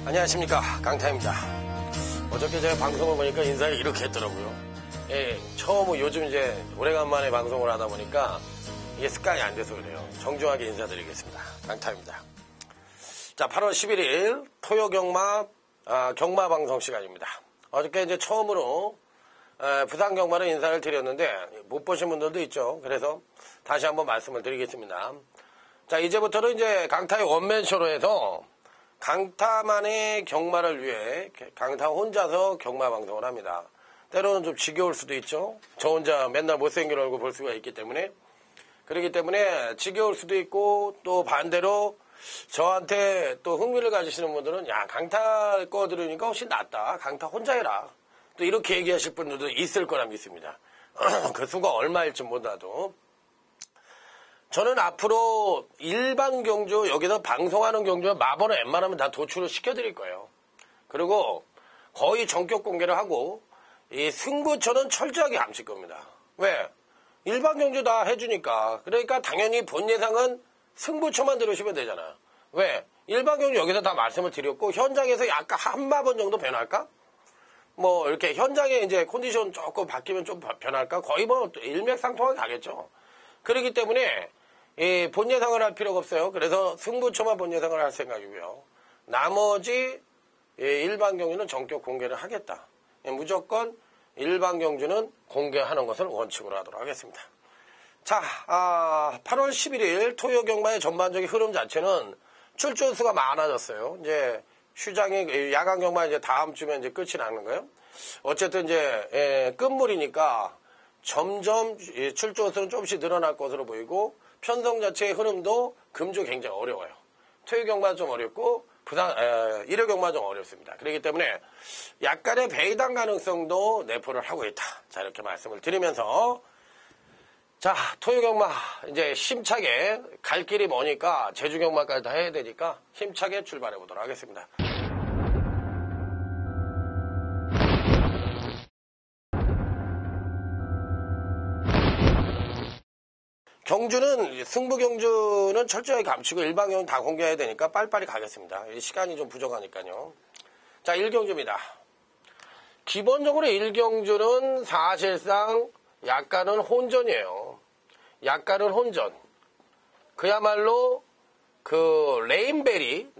안녕하십니까, 강타입니다. 어저께 제가 방송을 보니까 인사를 이렇게 했더라고요. 예, 처음 요즘 이제 오래간만에 방송을 하다 보니까 이게 습관이 안 돼서 그래요. 정중하게 인사드리겠습니다. 강타입니다. 자, 8월 11일 토요 경마 방송 시간입니다. 어저께 이제 처음으로 부산 경마로 인사를 드렸는데 못 보신 분들도 있죠. 그래서 다시 한번 말씀을 드리겠습니다. 자, 이제부터는 이제 강타의 원맨쇼로 해서 강타만의 경마를 위해 강타 혼자서 경마 방송을 합니다. 때로는 좀 지겨울 수도 있죠. 저 혼자 맨날 못생긴 얼굴 볼 수가 있기 때문에. 그렇기 때문에 지겨울 수도 있고, 또 반대로 저한테 또 흥미를 가지시는 분들은 야, 강타 거 들으니까 훨씬 낫다. 강타 혼자 해라. 또 이렇게 얘기하실 분들도 있을 거라 믿습니다. 그 수가 얼마일지 몰라도. 저는 앞으로 일반 경주, 여기서 방송하는 경주에 마번을 웬만하면 다 도출을 시켜드릴 거예요. 그리고 거의 전격 공개를 하고, 이 승부처는 철저하게 감칠 겁니다. 왜? 일반 경주 다 해주니까. 그러니까 당연히 본 예상은 승부처만 들으시면 되잖아요. 왜? 일반 경주 여기서 다 말씀을 드렸고, 현장에서 약간 한 마번 정도 변할까? 뭐, 이렇게 현장에 이제 컨디션 조금 바뀌면 좀 변할까? 거의 뭐 일맥상통하게 가겠죠. 그렇기 때문에, 본 예상을 할 필요가 없어요. 그래서 승부처만 본 예상을 할 생각이고요. 나머지 일반 경주는 전격 공개를 하겠다. 무조건 일반 경주는 공개하는 것을 원칙으로 하도록 하겠습니다. 자, 8월 11일 토요 경마의 전반적인 흐름 자체는 출전 수가 많아졌어요. 이제 휴장이 야간 경마 이제 다음 주면 이제 끝이 나는 거예요. 어쨌든 이제 끝물이니까 점점 출전 수는 조금씩 늘어날 것으로 보이고. 편성 자체의 흐름도 금주 굉장히 어려워요. 토요 경마 좀 어렵고 일요 경마 좀 어렵습니다. 그렇기 때문에 약간의 배당 가능성도 내포를 하고 있다. 자, 이렇게 말씀을 드리면서 자, 토요 경마 이제 힘차게 갈 길이 머니까 제주 경마까지 다 해야 되니까 힘차게 출발해 보도록 하겠습니다. 경주는, 승부 경주는 철저하게 감추고 일반 경주는 다 공개해야 되니까 빨리빨리 가겠습니다. 시간이 좀 부족하니까요. 자, 1경주입니다. 기본적으로 1경주는 사실상 약간은 혼전이에요. 약간은 혼전. 그야말로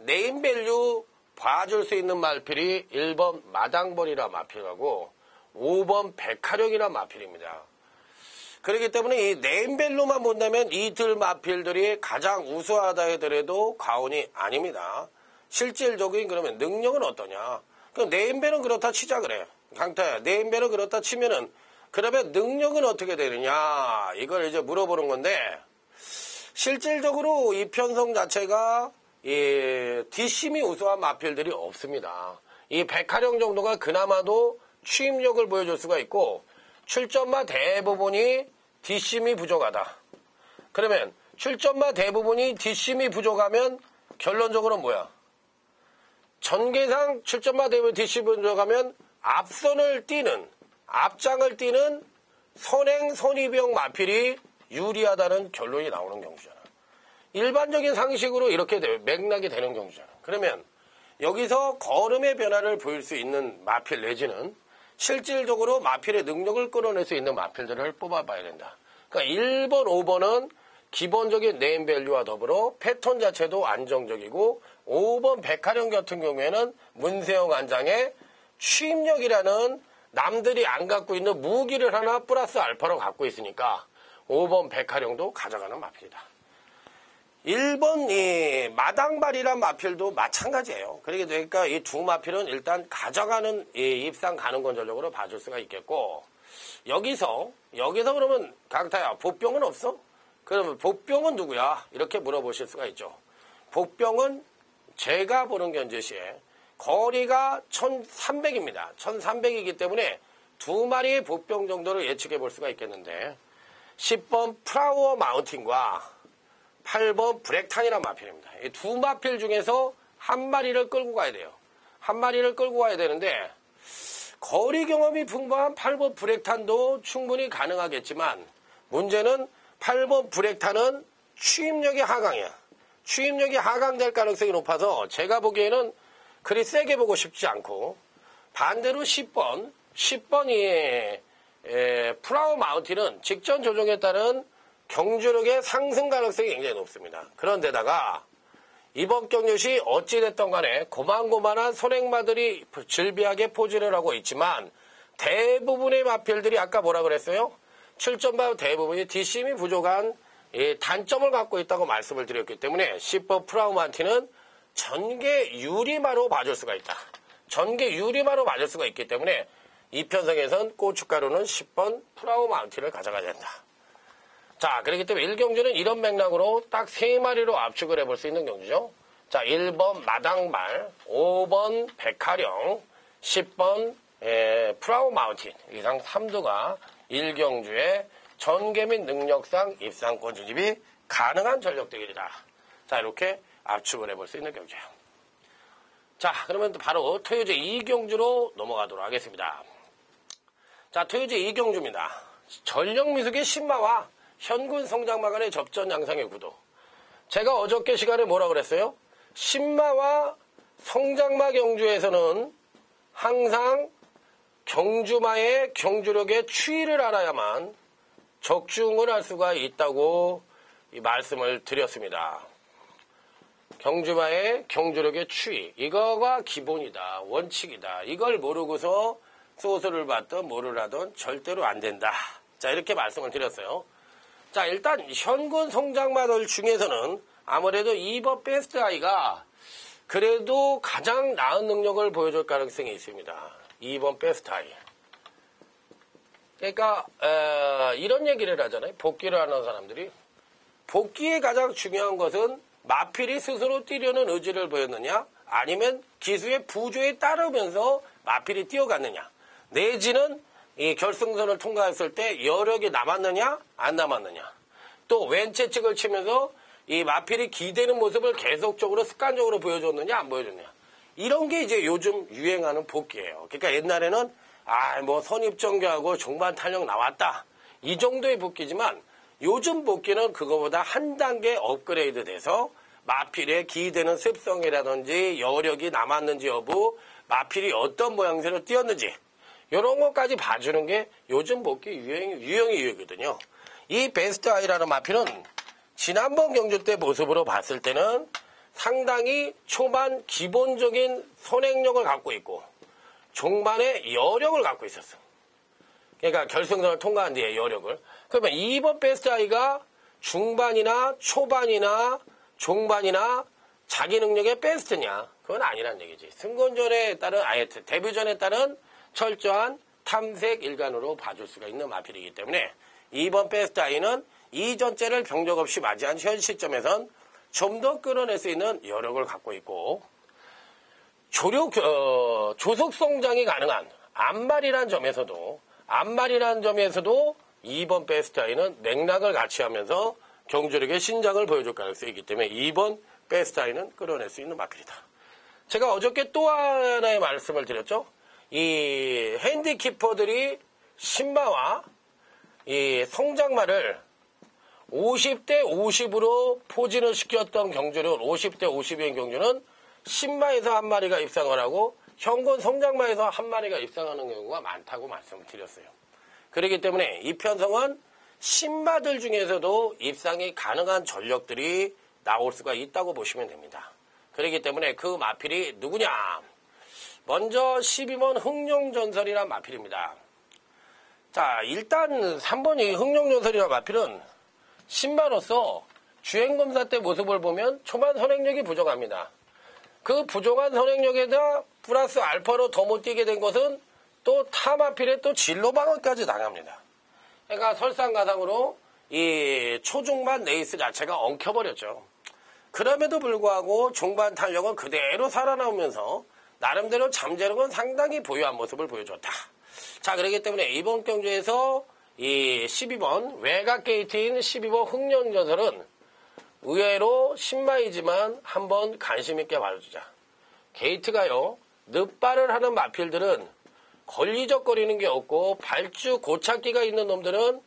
네임밸류 봐줄 수 있는 마필이 1번 마당벌이라 마필하고 5번 백화령이라 마필입니다. 그렇기 때문에 이 네임밸류만 본다면 이들 마필들이 가장 우수하다 해더라도 과언이 아닙니다. 실질적인 그러면 능력은 어떠냐? 그럼 네임밸은 그렇다 치자 그래. 강타야. 네임밸은 그렇다 치면은 그러면 능력은 어떻게 되느냐? 이걸 이제 물어보는 건데 실질적으로 이 편성 자체가 뒷심이 우수한 마필들이 없습니다. 이 백화령 정도가 그나마도 추임력을 보여줄 수가 있고 출전마 대부분이 뒷심이 부족하다. 그러면 출전마 대부분이 뒷심이 부족하면 결론적으로 뭐야? 전개상 출전마 대부분 뒷심이 부족하면 앞장을 뛰는 선행 선의병 마필이 유리하다는 결론이 나오는 경주잖아. 일반적인 상식으로 이렇게 맥락이 되는 경주잖아. 그러면 여기서 걸음의 변화를 보일 수 있는 마필 내지는 실질적으로 마필의 능력을 끌어낼 수 있는 마필들을 뽑아봐야 된다. 그러니까 1번, 5번은 기본적인 네임밸류와 더불어 패턴 자체도 안정적이고 5번 백화령 같은 경우에는 문세영 안장의 추임력이라는 남들이 안 갖고 있는 무기를 하나 플러스 알파로 갖고 있으니까 5번 백화령도 가져가는 마필이다. 1번 이 마당발이란 마필도 마찬가지예요. 그러니까 이 두 마필은 일단 가져가는 이 입상 가는 건전적으로 봐줄 수가 있겠고 여기서 그러면 강타야 보병은 없어? 그러면 보병은 누구야? 이렇게 물어보실 수가 있죠. 보병은 제가 보는 견제 시에 거리가 1300입니다. 1300이기 때문에 두 마리의 보병 정도를 예측해 볼 수가 있겠는데 10번 플라워 마운틴과 8번 브렉탄이라는 마필입니다. 이 두 마필 중에서 한 마리를 끌고 가야 돼요. 한 마리를 끌고 가야 되는데 거리 경험이 풍부한 8번 브렉탄도 충분히 가능하겠지만 문제는 8번 브렉탄은 추임력이 하강이야. 추임력이 하강될 가능성이 높아서 제가 보기에는 그리 세게 보고 싶지 않고 반대로 10번이 프라우 마운틴은 직전 조정에 따른 경주력의 상승 가능성이 굉장히 높습니다. 그런데다가 이번 경주시 어찌됐던 간에 고만고만한 선행마들이 즐비하게 포진을 하고 있지만 대부분의 마필들이 아까 뭐라 그랬어요? 7점바 대부분이 뒷심이 부족한 단점을 갖고 있다고 말씀을 드렸기 때문에 10번 프라우 마운틴은 전개 유리마로 봐줄 수가 있다. 전개 유리마로 맞을 수가 있기 때문에 이 편성에선 고춧가루는 10번 프라우 마운틴을 가져가야 된다. 자, 그렇기 때문에 1경주는 이런 맥락으로 딱 3마리로 압축을 해볼 수 있는 경주죠. 자, 1번 마당말, 5번 백화령, 10번 프라우 마운틴 이상 3두가 1경주의 전개 및 능력상 입상권 진입이 가능한 전력들이다. 자, 이렇게 압축을 해볼 수 있는 경주예요. 자, 그러면 바로 토요제 2경주로 넘어가도록 하겠습니다. 자, 토요제 2경주입니다. 전력미숙의 신마와 현군 성장마 간의 접전 양상의 구도. 제가 어저께 시간에 뭐라 그랬어요? 신마와 성장마 경주에서는 항상 경주마의 경주력의 추이를 알아야만 적중을 할 수가 있다고 말씀을 드렸습니다. 경주마의 경주력의 추이, 이거가 기본이다, 원칙이다. 이걸 모르고서 소설을 받든 뭐를 하든 절대로 안 된다. 자, 이렇게 말씀을 드렸어요. 자, 일단 현군 성장마들 중에서는 아무래도 2번 베스트 아이가 그래도 가장 나은 능력을 보여줄 가능성이 있습니다. 2번 베스트 아이. 그러니까 이런 얘기를 하잖아요. 복귀를 하는 사람들이. 복귀의 가장 중요한 것은 마필이 스스로 뛰려는 의지를 보였느냐, 아니면 기수의 부조에 따르면서 마필이 뛰어갔느냐, 내지는 이 결승선을 통과했을 때 여력이 남았느냐 안 남았느냐, 또 왼채측을 치면서 이 마필이 기대는 모습을 계속적으로 습관적으로 보여줬느냐 안 보여줬느냐, 이런 게 이제 요즘 유행하는 복귀예요. 그러니까 옛날에는 뭐 선입정교하고 종반 탄력 나왔다, 이 정도의 복귀지만 요즘 복귀는 그거보다 한 단계 업그레이드 돼서 마필의 기대는 습성이라든지 여력이 남았는지 여부, 마필이 어떤 모양새로 뛰었는지 이런 것까지 봐주는 게 요즘 복귀 유형이거든요. 이 베스트 아이라는 마필은 지난번 경주 때 모습으로 봤을 때는 상당히 초반 기본적인 선행력을 갖고 있고 종반에 여력을 갖고 있었어. 그러니까 결승선을 통과한 뒤에 여력을. 그러면 2번 베스트 아이가 중반이나 초반이나 종반이나 자기 능력의 베스트냐? 그건 아니란 얘기지. 승권전에 따른, 데뷔전에 따른 철저한 탐색 일관으로 봐줄 수가 있는 마필이기 때문에 2번 베스트 아이는 이전째를 경력 없이 맞이한 현 시점에선 좀 더 끌어낼 수 있는 여력을 갖고 있고, 조속 성장이 가능한 암말이란 점에서도 2번 베스트 아이는 맥락을 같이 하면서 경주력의 신장을 보여줄 가능성이 있기 때문에 2번 베스트 아이는 끌어낼 수 있는 마필이다. 제가 어저께 또 하나의 말씀을 드렸죠. 이 핸디키퍼들이 신마와 이 성장마를 50대 50으로 포진을 시켰던 경주력은 50대 50인 경주는 신마에서 한 마리가 입상을 하고 현군 성장마에서 한 마리가 입상하는 경우가 많다고 말씀을 드렸어요. 그렇기 때문에 이 편성은 신마들 중에서도 입상이 가능한 전력들이 나올 수가 있다고 보시면 됩니다. 그렇기 때문에 그 마필이 누구냐? 먼저 12번 흥룡전설이란 마필입니다. 자, 일단 3번이 흥룡전설이란 마필은 신마로서 주행검사 때 모습을 보면 초반 선행력이 부족합니다. 그 부족한 선행력에다 플러스 알파로 더 못 뛰게 된 것은 또 타 마필의 또 진로 방어까지 당합니다. 그러니까 설상가상으로 이 초중반 레이스 자체가 엉켜버렸죠. 그럼에도 불구하고 중반 탄력은 그대로 살아나오면서 나름대로 잠재력은 상당히 보유한 모습을 보여줬다. 자, 그렇기 때문에 이번 경주에서 이 12번 외곽 게이트인 12번 흥룡전설은 의외로 신마이지만 한번 관심있게 봐주자. 게이트가요, 늑발을 하는 마필들은 걸리적거리는 게 없고 발주 고착기가 있는 놈들은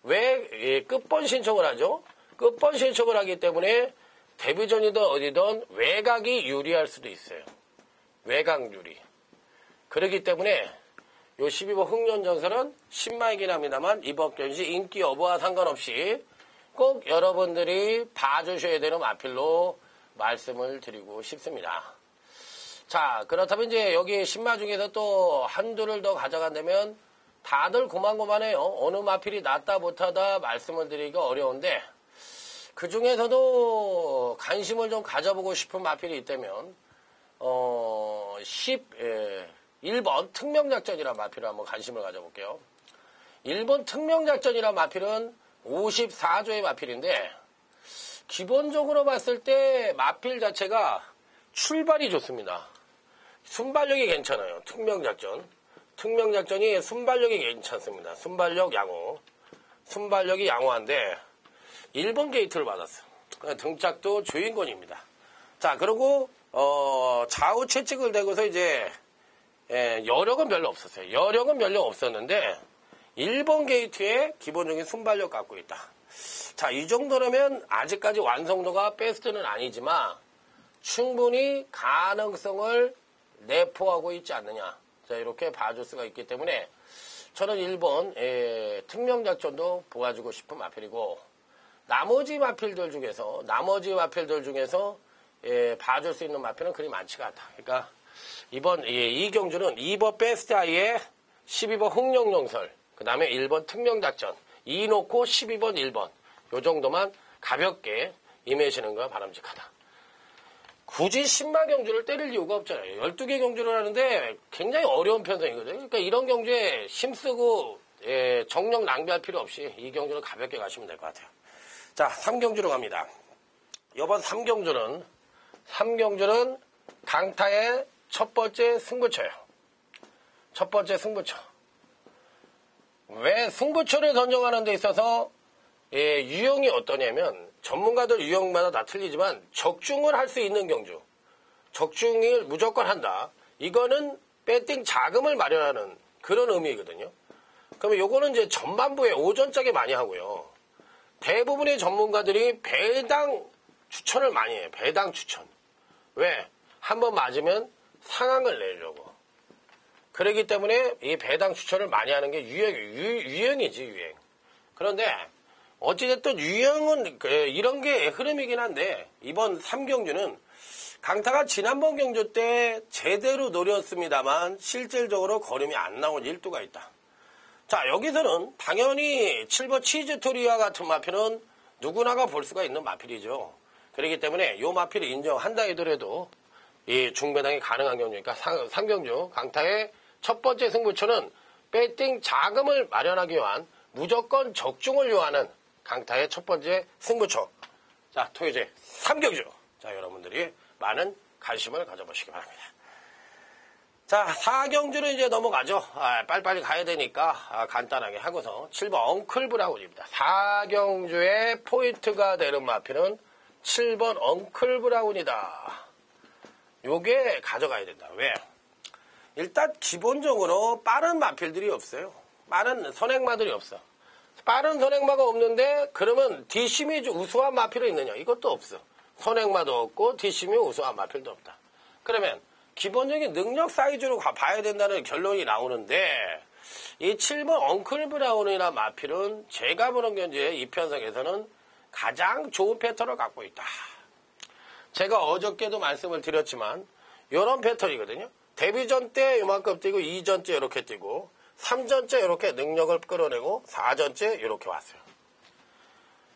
왜 끝번 신청을 하죠? 끝번 신청을 하기 때문에 데뷔전이든 어디든 외곽이 유리할 수도 있어요. 외곽유리. 그렇기 때문에 요 12번 흑련전설은 신마이긴 합니다만 이법전시 인기 여부와 상관없이 꼭 여러분들이 봐주셔야 되는 마필로 말씀을 드리고 싶습니다. 자, 그렇다면 이제 여기 신마 중에서 또 한두를 더 가져간다면 다들 고만고만해요. 어느 마필이 낫다 못하다 말씀을 드리기가 어려운데 그 중에서도 관심을 좀 가져보고 싶은 마필이 있다면 1번 특명작전이라는 마필을 한번 관심을 가져볼게요. 1번 특명작전이라는 마필은 54조의 마필인데 기본적으로 봤을 때 마필 자체가 출발이 좋습니다. 순발력이 괜찮아요. 특명작전이 순발력이 괜찮습니다. 순발력 양호. 순발력이 양호한데 1번 게이트를 받았어요. 등짝도 주인공입니다. 자, 그리고 좌우 채찍을 대고서 이제 여력은 별로 없었어요. 여력은 별로 없었는데 1번 게이트에 기본적인 순발력 갖고 있다. 자, 이 정도라면 아직까지 완성도가 베스트는 아니지만 충분히 가능성을 내포하고 있지 않느냐. 자, 이렇게 봐줄 수가 있기 때문에 저는 1번 특명작전도 보아주고 싶은 마필이고 나머지 마필들 중에서 봐줄 수 있는 마필은 그리 많지가 않다. 그러니까 이번 이 경주는 2번 베스트 아이의 12번 흑룡용설, 그 다음에 1번 특명작전, 2 놓고 12번 1번 요 정도만 가볍게 임하시는 거 바람직하다. 굳이 신마 경주를 때릴 이유가 없잖아요. 12개 경주를 하는데 굉장히 어려운 편성이거든요. 그러니까 이런 경주에 힘쓰고 정력 낭비할 필요 없이 이 경주는 가볍게 가시면 될 것 같아요. 자, 3경주로 갑니다. 이번 3경주는 강타의 첫 번째 승부처예요. 첫 번째 승부처. 왜 승부처를 선정하는 데 있어서 유형이 어떠냐면 전문가들 유형마다 다 틀리지만 적중을 할 수 있는 경주. 적중을 무조건 한다. 이거는 배팅 자금을 마련하는 그런 의미거든요. 그러면 요거는 이제 전반부에 오전짝에 많이 하고요. 대부분의 전문가들이 배당 추천을 많이 해요. 배당 추천. 왜? 한번 맞으면 상황을 내려고. 그렇기 때문에 이 배당 추천을 많이 하는 게 유형이지, 유행. 그런데 어찌됐든 유형은 이런 게 흐름이긴 한데 이번 3경주는 강타가 지난번 경주 때 제대로 노렸습니다만 실질적으로 걸음이 안 나온 일두가 있다. 자, 여기서는 당연히 7번 치즈토리와 같은 마필은 누구나가 볼 수가 있는 마필이죠. 그렇기 때문에 이 마필을 인정한다 하더라도 이 중배당이 가능한 경주니까 3경주 강타의 첫 번째 승부처는 배팅 자금을 마련하기 위한 무조건 적중을 요하는 강타의 첫 번째 승부처. 자, 토요제 3경주. 자, 여러분들이 많은 관심을 가져보시기 바랍니다. 자, 4경주는 이제 넘어가죠. 빨리빨리 가야 되니까 간단하게 하고서 7번 엉클 브라운입니다. 4경주의 포인트가 되는 마필은 7번 엉클 브라운이다. 요게 가져가야 된다. 왜? 일단 기본적으로 빠른 마필들이 없어요. 빠른 선행마들이 없어. 빠른 선행마가 없는데 그러면 뒷심이 우수한 마필이 있느냐? 이것도 없어. 선행마도 없고 뒷심이 우수한 마필도 없다. 그러면 기본적인 능력 사이즈로 봐야 된다는 결론이 나오는데 이 7번 엉클 브라운이나 마필은 제가 보는 견주의 이 편성에서는 가장 좋은 패턴을 갖고 있다. 제가 어저께도 말씀을 드렸지만 이런 패턴이거든요. 데뷔전 때 이만큼 뛰고 2전째 이렇게 뛰고 3전째 이렇게 능력을 끌어내고 4전째 이렇게 왔어요.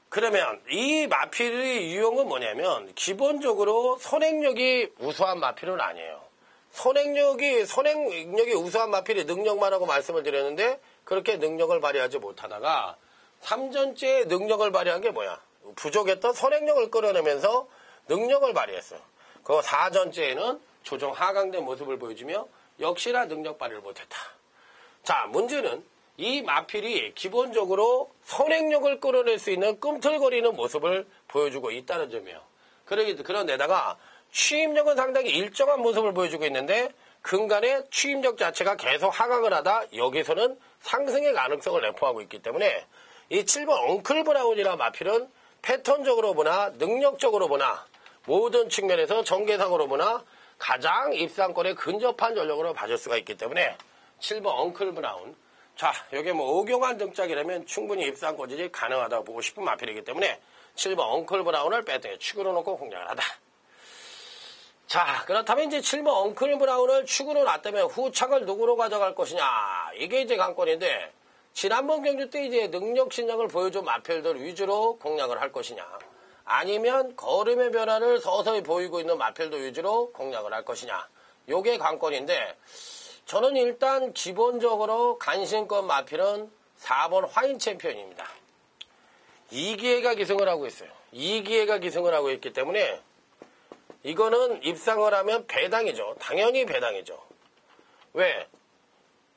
그러면 이 마필의 유형은 뭐냐면 기본적으로 선행력이 우수한 마필은 아니에요. 선행력이 우수한 마필이 능력만 하고 말씀을 드렸는데 그렇게 능력을 발휘하지 못하다가 3전째 능력을 발휘한 게 뭐야? 부족했던 선행력을 끌어내면서 능력을 발휘했어요. 그 4전째에는 조정 하강된 모습을 보여주며 역시나 능력 발휘를 못했다. 자, 문제는 이 마필이 기본적으로 선행력을 끌어낼 수 있는 꿈틀거리는 모습을 보여주고 있다는 점이에요. 그런데다가 취임력은 상당히 일정한 모습을 보여주고 있는데 근간에 취임력 자체가 계속 하강을 하다 여기서는 상승의 가능성을 내포하고 있기 때문에 이 7번 엉클 브라운이나 마필은 패턴적으로 보나 능력적으로 보나 모든 측면에서 전개상으로 보나 가장 입상권에 근접한 전력으로 봐줄 수가 있기 때문에 7번 엉클 브라운. 자, 여기 뭐 오경환 등짝이라면 충분히 입상권이 가능하다고 보고 싶은 마필이기 때문에 7번 엉클 브라운을 배팅에 축으로 놓고 공략을 하다. 자, 그렇다면 이제 7번 엉클 브라운을 축으로 놨다면 후착을 누구로 가져갈 것이냐. 이게 이제 관건인데, 지난번 경주 때 이제 능력 신장을 보여준 마필들 위주로 공략을 할 것이냐. 아니면 걸음의 변화를 서서히 보이고 있는 마필들 위주로 공략을 할 것이냐. 요게 관건인데, 저는 일단 기본적으로 간신권 마필은 4번 화인 챔피언입니다. 2기회가 기승을 하고 있어요. 2기회가 기승을 하고 있기 때문에 이거는 입상을 하면 배당이죠. 당연히 배당이죠. 왜?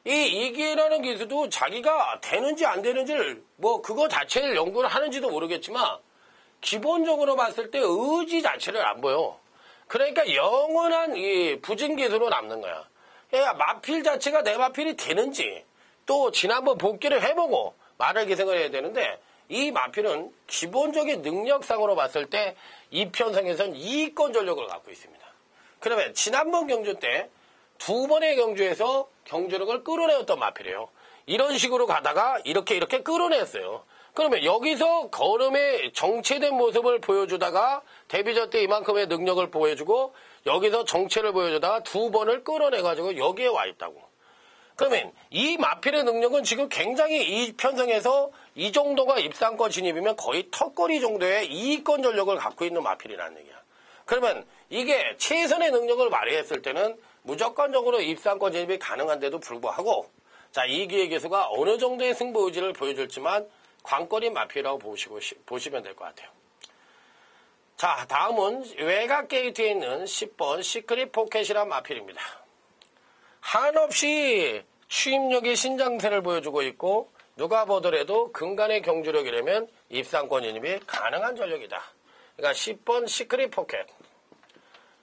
이 2기회라는 기수도 자기가 되는지 안 되는지를 뭐 그거 자체를 연구를 하는지도 모르겠지만 기본적으로 봤을 때 의지 자체를 안 보여. 그러니까 영원한 이 부진 기수로 남는 거야. 그러니까 마필 자체가 내 마필이 되는지 또 지난번 복귀를 해보고 말을 기승을 해야 되는데 이 마필은 기본적인 능력상으로 봤을 때 이 편성에선 2위권 전력을 갖고 있습니다. 그러면 지난번 경주 때 두 번의 경주에서 경주력을 끌어내었던 마필이에요. 이런 식으로 가다가 이렇게 끌어냈어요. 그러면 여기서 걸음의 정체된 모습을 보여주다가 데뷔전 때 이만큼의 능력을 보여주고 여기서 정체를 보여주다가 두 번을 끌어내가지고 여기에 와 있다고. 그러면 이 마필의 능력은 지금 굉장히 이 편성에서 이 정도가 입상권 진입이면 거의 턱걸이 정도의 2위권 전력을 갖고 있는 마필이라는 얘기야. 그러면 이게 최선의 능력을 발휘했을 때는 무조건적으로 입상권 진입이 가능한데도 불구하고 자, 이 기회 기수가 어느 정도의 승부 의지를 보여줄지만 관건인 마필이라고 보시면 될 것 같아요. 자, 다음은 외곽 게이트에 있는 10번 시크릿 포켓이란 마필입니다. 한없이 추임력의 신장세를 보여주고 있고 누가 보더라도 근간의 경주력이라면 입상권 진입이 가능한 전력이다. 그러니까 10번 시크릿 포켓.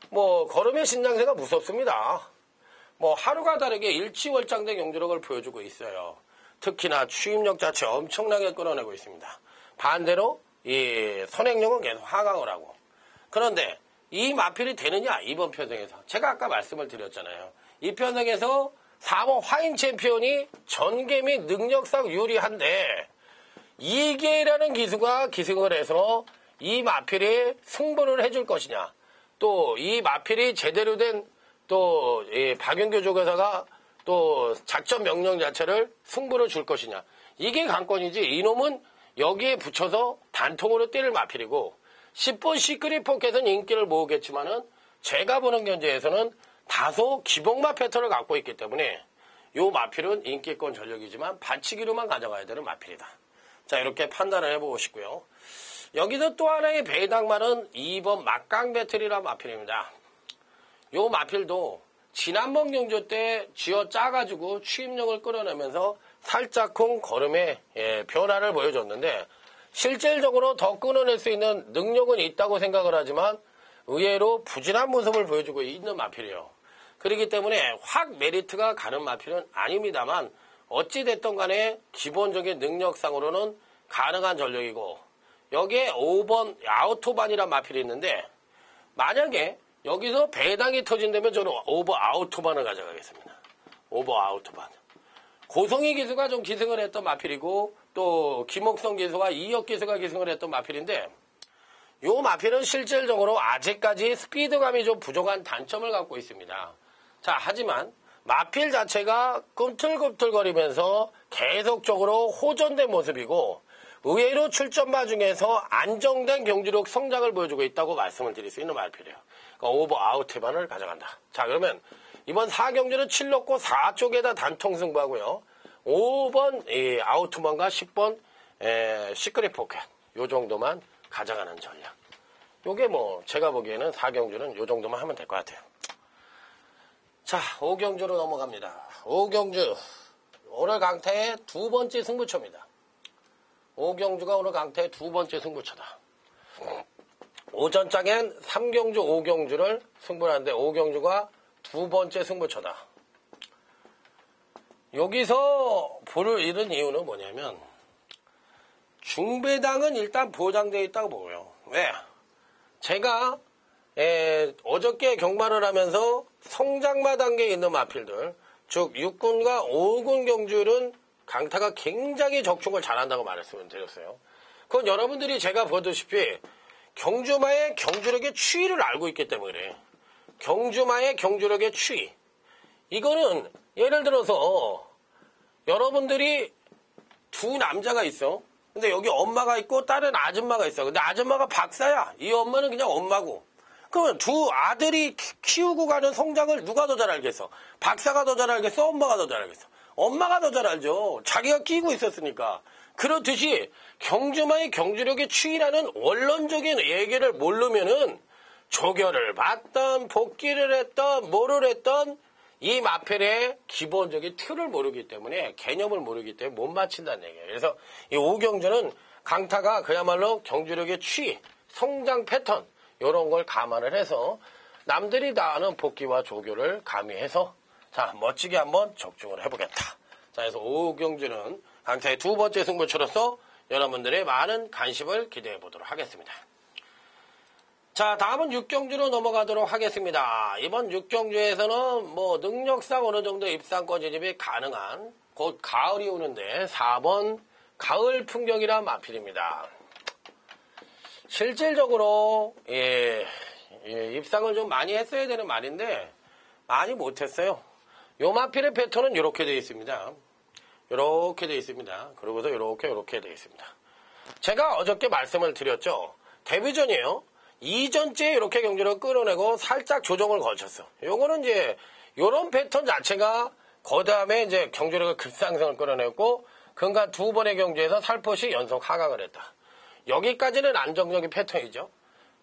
뭐 걸음의 신장세가 무섭습니다. 뭐 하루가 다르게 일치월장된 경주력을 보여주고 있어요. 특히나 추임력 자체 엄청나게 끌어내고 있습니다. 반대로 이 선행력은 계속 하강을 하고. 그런데 이 마필이 되느냐 이번 편성에서 제가 아까 말씀을 드렸잖아요. 이 편성에서 4번 화인 챔피언이 전개 및 능력상 유리한데 이계라는 기수가 기승을 해서 이 마필이 승부를 해줄 것이냐. 또 이 마필이 제대로 된 또 박윤규 조교사가 또 작전 명령 자체를 승부를 줄 것이냐. 이게 관건이지 이놈은 여기에 붙여서 단통으로 때릴 마필이고 10번 시크릿 포켓은 인기를 모으겠지만은 제가 보는 견제에서는 다소 기복마 패턴을 갖고 있기 때문에 요 마필은 인기권 전력이지만 받치기로만 가져가야 되는 마필이다. 자, 이렇게 판단을 해보고 싶고요. 여기서 또 하나의 배당말은 2번 막강 배틀이라는 마필입니다. 요 마필도 지난번 경주 때 쥐어 짜가지고 추임력을 끌어내면서 살짝쿵 걸음의 변화를 보여줬는데 실질적으로 더 끊어낼 수 있는 능력은 있다고 생각을 하지만 의외로 부진한 모습을 보여주고 있는 마필이에요. 그렇기 때문에 확 메리트가 가는 마필은 아닙니다만 어찌됐든 간에 기본적인 능력상으로는 가능한 전력이고 여기에 5번 아우토반이란 마필이 있는데 만약에 여기서 배당이 터진다면 저는 오버 아우토반을 가져가겠습니다. 오버 아우토반. 고성희 기수가 좀 기승을 했던 마필이고 또 김옥성 기수와 이혁 기수가 기승을 했던 마필인데 요 마필은 실질적으로 아직까지 스피드감이 좀 부족한 단점을 갖고 있습니다. 자, 하지만 마필 자체가 꿈틀꿈틀거리면서 계속적으로 호전된 모습이고 의외로 출전마 중에서 안정된 경주력 성장을 보여주고 있다고 말씀을 드릴 수 있는 마필이에요. 그러니까 오버 아우트반을 가져간다. 자, 그러면 이번 4경주는 7넣고 4쪽에다 단통 승부하고요. 5번 아우트반과 10번 시크릿 포켓 요 정도만 가져가는 전략. 요게 뭐 제가 보기에는 4경주는 요 정도만 하면 될 것 같아요. 자, 5경주로 넘어갑니다. 5경주 오늘 강타의 두 번째 승부처입니다. 5경주가 오늘 강타의 두 번째 승부처다. 오전장엔 3경주, 5경주를 승부하는데 5경주가 두 번째 승부처다. 여기서 볼을 잃은 이유는 뭐냐면 중배당은 일단 보장되어 있다고 보고요. 왜? 제가 어저께 경마를 하면서 성장마 단계에 있는 마필들, 즉 6군과 5군 경주는 강타가 굉장히 적중을 잘한다고 말씀을 드렸어요. 그건 여러분들이 제가 보다시피 경주마의 경주력의 추이를 알고 있기 때문에 그래. 경주마의 경주력의 추이. 이거는 예를 들어서 여러분들이 두 남자가 있어. 근데 여기 엄마가 있고 다른 아줌마가 있어. 근데 아줌마가 박사야. 이 엄마는 그냥 엄마고. 그러면 두 아들이 키우고 가는 성장을 누가 더 잘 알겠어? 박사가 더 잘 알겠어? 엄마가 더 잘 알겠어? 엄마가 더 잘 알죠. 자기가 끼고 있었으니까. 그렇듯이 경주마의 경주력의 추이라는 원론적인 얘기를 모르면은 조결을 받던 복귀를 했던 뭐를 했던 이 마필의 기본적인 틀을 모르기 때문에 개념을 모르기 때문에 못 맞힌다는 얘기예요. 그래서 이 오경주는 강타가 그야말로 경주력의 추이, 성장 패턴 이런 걸 감안을 해서 남들이 다 아는 복귀와 조교를 가미해서 자 멋지게 한번 적중을 해보겠다. 자 그래서 오경주는 강타의 두 번째 승부처로서 여러분들의 많은 관심을 기대해 보도록 하겠습니다. 자 다음은 육경주로 넘어가도록 하겠습니다. 이번 육경주에서는 뭐 능력상 어느 정도 입상권 진입이 가능한 곧 가을이 오는데 4번 가을 풍경이란 마필입니다. 실질적으로 입상을 좀 많이 했어야 되는 말인데 많이 못했어요. 요 마필의 패턴은 이렇게 되어 있습니다. 이렇게 되어 있습니다. 그리고서 이렇게 되어 있습니다. 제가 어저께 말씀을 드렸죠. 데뷔전이에요. 2전째 이렇게 경주를 끌어내고 살짝 조정을 거쳤어. 요거는 이제 요런 패턴 자체가 그 다음에 이제 경주력을 급상승을 끌어냈고 그러니까 두 번의 경주에서 살포시 연속 하강을 했다. 여기까지는 안정적인 패턴이죠.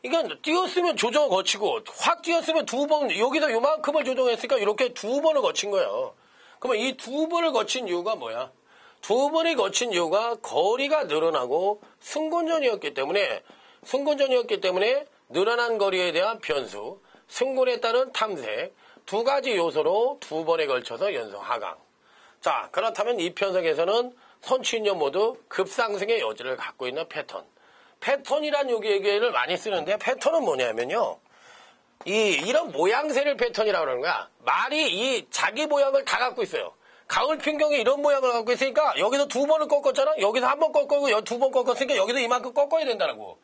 이건 뛰었으면 조정을 거치고 확 뛰었으면 두 번 여기서 요만큼을 조정했으니까 이렇게 두 번을 거친 거예요. 그러면 이 두 번을 거친 이유가 뭐야? 두 번이 거친 이유가 거리가 늘어나고 승군전이었기 때문에 늘어난 거리에 대한 변수, 승군에 따른 탐색 두 가지 요소로 두 번에 걸쳐서 연속 하강. 자 그렇다면 이 편성에서는 선취인연 모두 급상승의 여지를 갖고 있는 패턴. 패턴이란 얘기를 많이 쓰는데 패턴은 뭐냐면요. 이런 모양새를 패턴이라고 그러는 거야. 말이 이 자기 모양을 다 갖고 있어요. 가을 풍경에 이런 모양을 갖고 있으니까 여기서 두 번을 꺾었잖아. 여기서 한 번 꺾고 여기 두 번 꺾었으니까 여기서 이만큼 꺾어야 된다고.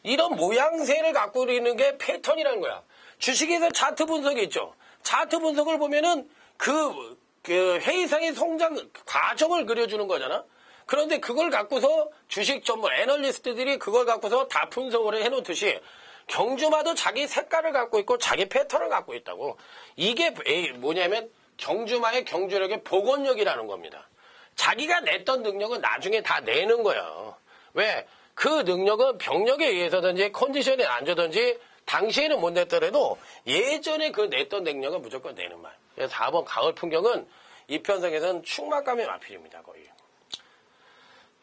이런 모양새를 갖고 있는 게 패턴이라는 거야. 주식에서 차트 분석이 있죠. 차트 분석을 보면은 그 회의상의 성장 과정을 그려주는 거잖아. 그런데 그걸 갖고서 주식 전문 애널리스트들이 그걸 갖고서 다 분석을 해놓듯이 경주마도 자기 색깔을 갖고 있고 자기 패턴을 갖고 있다고. 이게 뭐냐면 경주마의 경주력의 복원력이라는 겁니다. 자기가 냈던 능력은 나중에 다 내는 거예요. 왜? 그 능력은 병력에 의해서든지 컨디션이 안 좋든지 당시에는 못 냈더라도 예전에 그 냈던 능력은 무조건 내는 말. 그래서 4번 가을 풍경은 이 편성에서는 충막감의 마필입니다. 거의.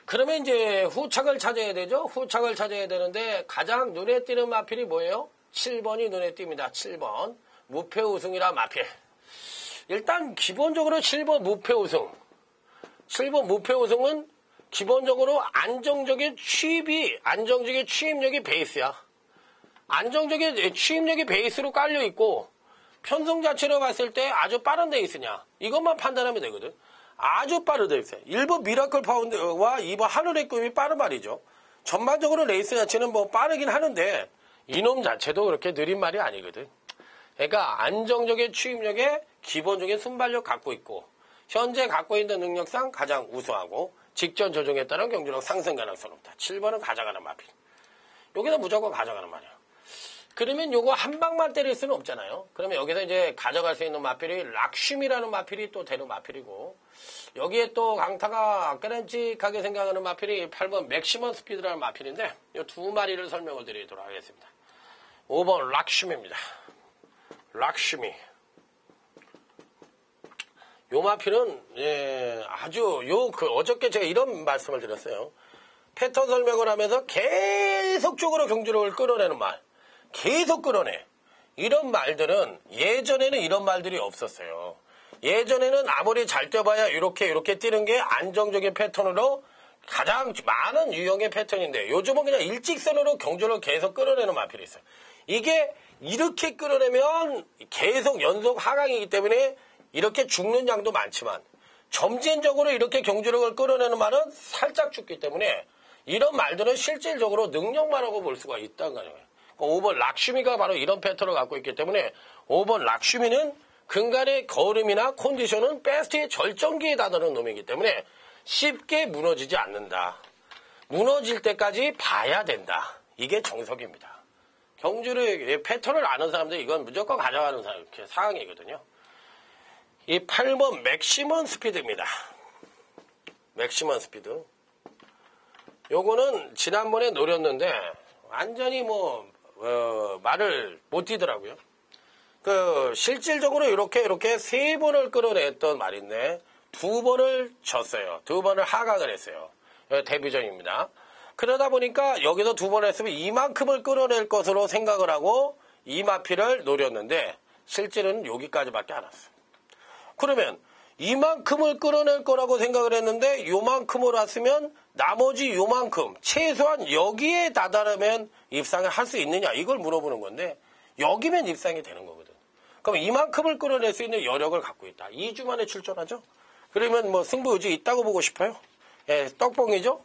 그러면 이제 후착을 찾아야 되죠. 후착을 찾아야 되는데 가장 눈에 띄는 마필이 뭐예요? 7번이 눈에 띕니다. 7번 무패 우승이라 마필. 일단 기본적으로 7번 무패 우승. 7번 무패 우승은 기본적으로 안정적인 취입력이 베이스야. 안정적인 취입력이 베이스로 깔려 있고 편성 자체로 봤을 때 아주 빠른 데이스냐 이것만 판단하면 되거든. 아주 빠른 데이스. 1번 미라클 파운드와 2번 하늘의 꿈이 빠른 말이죠. 전반적으로 레이스 자체는 뭐 빠르긴 하는데 이놈 자체도 그렇게 느린 말이 아니거든. 그러니까 안정적인 취입력에 기본적인 순발력 갖고 있고 현재 갖고 있는 능력상 가장 우수하고 직전 조정에 따른 경주력 상승 가능성이 높다. 7번은 가져가는 마필. 여기는 무조건 가져가는 말이야. 그러면 요거 한 방만 때릴 수는 없잖아요. 그러면 여기서 이제 가져갈 수 있는 마필이 락심이라는 마필이 또 되는 마필이고 여기에 또 강타가 끄렌직하게 생각하는 마필이 8번 맥시멈 스피드라는 마필인데 이 두 마리를 설명을 드리도록 하겠습니다. 5번 락심입니다. 락심이. 요 마필은 아주 어저께 제가 이런 말씀을 드렸어요. 패턴 설명을 하면서 계속적으로 경주력을 끌어내는 말. 계속 끌어내. 이런 말들은 예전에는 이런 말들이 없었어요. 예전에는 아무리 잘 뛰어봐야 이렇게 뛰는 게 안정적인 패턴으로 가장 많은 유형의 패턴인데 요즘은 그냥 일직선으로 경주를 계속 끌어내는 마필이 있어요. 이게 이렇게 끌어내면 계속 연속 하강이기 때문에 이렇게 죽는 양도 많지만 점진적으로 이렇게 경주력을 끌어내는 말은 살짝 죽기 때문에 이런 말들은 실질적으로 능력만하고 볼 수가 있다는 거예요. 5번 락슈미가 바로 이런 패턴을 갖고 있기 때문에 5번 락슈미는 근간의 거름이나 컨디션은 베스트의 절정기에 다다른 놈이기 때문에 쉽게 무너지지 않는다. 무너질 때까지 봐야 된다. 이게 정석입니다. 경주를 패턴을 아는 사람들 이건 무조건 가져가는 상황이거든요. 이 8번 맥시멈 스피드입니다. 맥시멈 스피드. 요거는 지난번에 노렸는데 완전히 말을 못 뛰더라고요. 실질적으로 이렇게 3번을 끌어냈던 말인데 2번을 졌어요. 2번을 하강을 했어요. 데뷔전입니다. 그러다 보니까 여기서 2번 했으면 이만큼을 끌어낼 것으로 생각을 하고 이마피를 노렸는데 실제로는 여기까지밖에 안 왔어요. 그러면 이만큼을 끌어낼 거라고 생각을 했는데 요만큼을 왔으면 나머지 요만큼 최소한 여기에 다다르면 입상을 할 수 있느냐 이걸 물어보는 건데 여기면 입상이 되는 거거든. 그럼 이만큼을 끌어낼 수 있는 여력을 갖고 있다. 2주 만에 출전하죠. 그러면 승부 의지 있다고 보고 싶어요. 예, 떡봉이죠.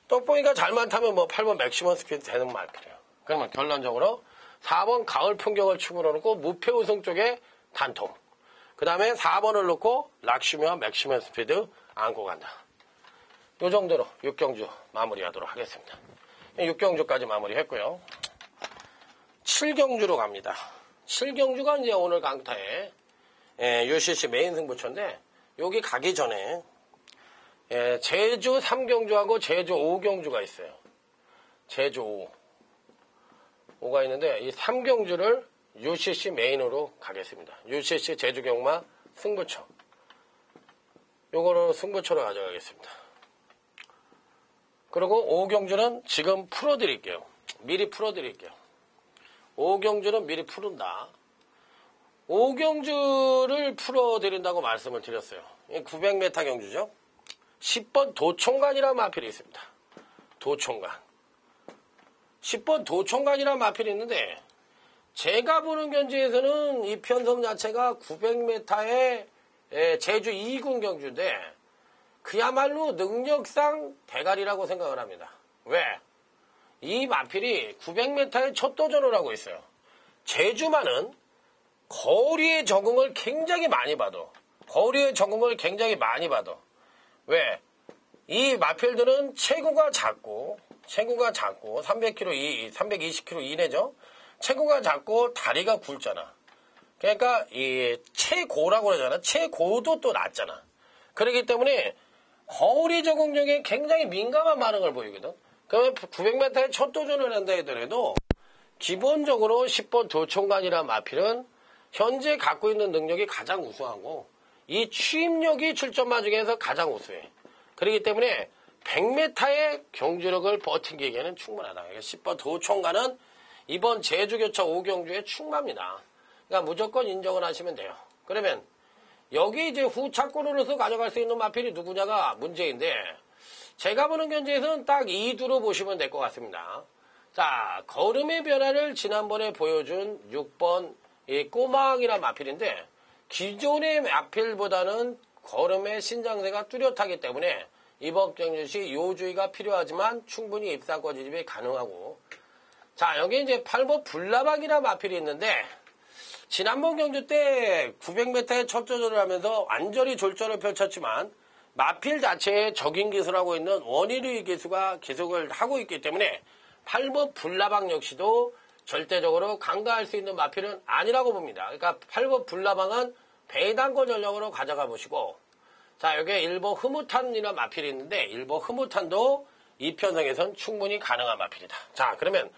떡봉이가 잘만 타면 8번 맥시멈 스피드 되는 말이에요. 그러면 결론적으로 4번 가을 풍경을 축으로 놓고 무패 우승 쪽에 단통. 그 다음에 4번을 놓고 락슈미와 맥시멈 스피드 안고 간다. 요 정도로 6경주 마무리하도록 하겠습니다. 6경주까지 마무리했고요. 7경주로 갑니다. 7경주가 이제 오늘 강타의 UCC 메인 승부처인데 여기 가기 전에 제주 3경주하고 제주 5경주가 있어요. 제주 5가 있는데 이 3경주를 UCC 메인으로 가겠습니다. UCC 제주경마 승부처. 요거를 승부처로 가져가겠습니다. 그리고 5경주는 지금 풀어드릴게요. 미리 풀어드릴게요. 5경주는 미리 푸른다. 5경주를 풀어드린다고 말씀을 드렸어요. 900m 경주죠. 10번 도총관이라는 마필이 있습니다. 도총관. 10번 도총관이라는 마필이 있는데 제가 보는 경주에서는 이 편성 자체가 900m의 제주 2군 경주인데 그야말로 능력상 대가리라고 생각을 합니다. 왜? 이 마필이 900m의 첫 도전을 하고 있어요. 제주만은 거리의 적응을 굉장히 많이 봐도 왜? 이 마필들은 체구가 작고 300kg 320kg 이내죠. 체구가 작고 다리가 굵잖아. 그러니까 이 체고라고 그러잖아. 체고도 또 낮잖아. 그렇기 때문에 거리 적응력에 굉장히 민감한 반응을 보이거든. 그러면 900m에 첫 도전을 한다 하더라도 기본적으로 10번 도총관이라는 마필은 현재 갖고 있는 능력이 가장 우수하고 이 취입력이 출전마 중에서 가장 우수해. 그렇기 때문에 100m의 경주력을 버티기에는 충분하다. 10번 도총관은 이번 제주교차 5경주에 충분합니다. 그러니까 무조건 인정을 하시면 돼요. 그러면 여기 이제 후차권으로서 가져갈 수 있는 마필이 누구냐가 문제인데 제가 보는 견제에서는 딱 2두로 보시면 될 것 같습니다. 자, 걸음의 변화를 지난번에 보여준 6번 이 꼬망이란 마필인데 기존의 마필보다는 걸음의 신장세가 뚜렷하기 때문에 이번 경주 시 요주의가 필요하지만 충분히 입상권 진입이 가능하고 자, 여기 이제 8번 불나방이라는 마필이 있는데 지난번 경주 때 900m에 첫 조절을 하면서 완전히 졸전을 펼쳤지만 마필 자체에 적인 기술하고 있는 원일의 기수가 기속을 하고 있기 때문에 8번 불나방 역시도 절대적으로 간과할 수 있는 마필은 아니라고 봅니다. 그러니까 8번 불나방은 배당권 전력으로 가져가 보시고 자, 여기에 1번 흐무탄이라는 마필이 있는데 1번 흐무탄도 이 편성에선 충분히 가능한 마필이다. 자, 그러면